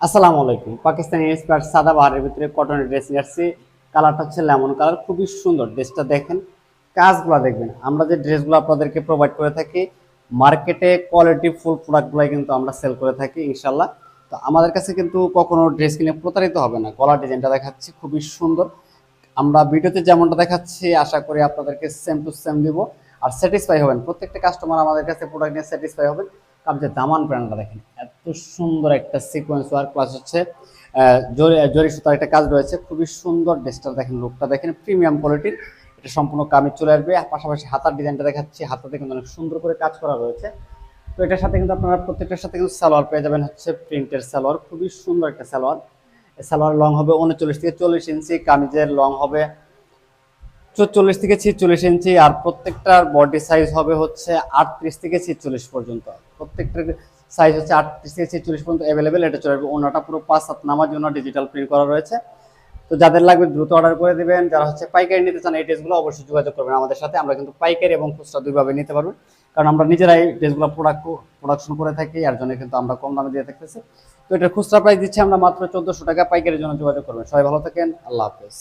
আসসালামু আলাইকুম। পাকিস্তানি এক্সপার্ট সাদাবাহারের ভিতরে কটনের ড্রেস নিয়ে আসছি। কালারটা হচ্ছে লেমন কালার, খুবই সুন্দর। ড্রেসটা দেখেন, কাজগুলো দেখবেন। আমরা যে ড্রেসগুলো আপনাদেরকে প্রোভাইড করে থাকি, মার্কেটে কোয়ালিটি ফুল প্রোডাক্টগুলাই কিন্তু আমরা সেল করে থাকি ইনশাল্লাহ। তো আমাদের কাছে কিন্তু কখনো ড্রেস কিনে প্রতারিত হবে না। গলার ডিজাইনটা দেখাচ্ছি, খুবই সুন্দর। আমরা ভিডিওতে যেমনটা দেখাচ্ছি, আশা করি আপনাদেরকে সেম টু সেম দিব। আর স্যাটিসফাই হবেন, প্রত্যেকটা কাস্টমার আমাদের কাছে প্রোডাক্ট নিয়ে স্যাটিসফাই হবেন। কারণ যে দামান ব্র্যান্ডটা দেখেন, এত সুন্দর একটা সিকোয়েন্স ওয়ার্ক প্লাস হচ্ছে জরি সুতার একটা কাজ রয়েছে, খুবই সুন্দর। ড্রেসটা দেখেন, লুকটা দেখেন, প্রিমিয়াম কোয়ালিটির। এটা সম্পূর্ণ কামিজ চলে আসবে। পাশাপাশি হাতার ডিজাইনটা দেখাচ্ছি, হাতাতে কিন্তু অনেক সুন্দর করে কাজ করা রয়েছে। তো এটার সাথে কিন্তু আপনারা প্রত্যেকটার সাথে কিন্তু সালোয়ার পেয়ে যাবেন, হচ্ছে প্রিন্টের সালোয়ার, খুবই সুন্দর একটা সালোয়ার। সালোয়ার লং হবে 39 থেকে 40 ইঞ্চি, কামিজের লং হবে 44 থেকে 46 ইঞ্চি, আর প্রত্যেকটার বডি সাইজ হবে হচ্ছে 38 থেকে 46 পর্যন্ত। প্রত্যেকটার সাইজ হচ্ছে 38 থেকে 46 পর্যন্ত অ্যাভেলেবেল। এটা চলে আসবে। ওনাটা পুরো 5 হাত নামার জন্য ডিজিটাল প্রিন্ট করা রয়েছে। তো যাদের লাগবে দ্রুত অর্ডার করে দিবেন। যারা হচ্ছে পাইকারি নিতে চান এই ড্রেসগুলো, অবশ্যই যোগাযোগ করবেন আমাদের সাথে। আমরা কিন্তু পাইকারি এবং খুচরা দুইভাবে নিতে পারবেন, কারণ আমরা নিজেরাই ড্রেসগুলো প্রোডাকশন করে থাকি, এর জন্য কিন্তু আমরা কম দামে দিয়ে থাকতেছি। তো এটার খুচরা প্রাইস দিচ্ছি আমরা মাত্র 1400 টাকা। পাইকারির জন্য যোগাযোগ করবেন। সবাই ভালো থাকেন, আল্লাহ হাফেজ।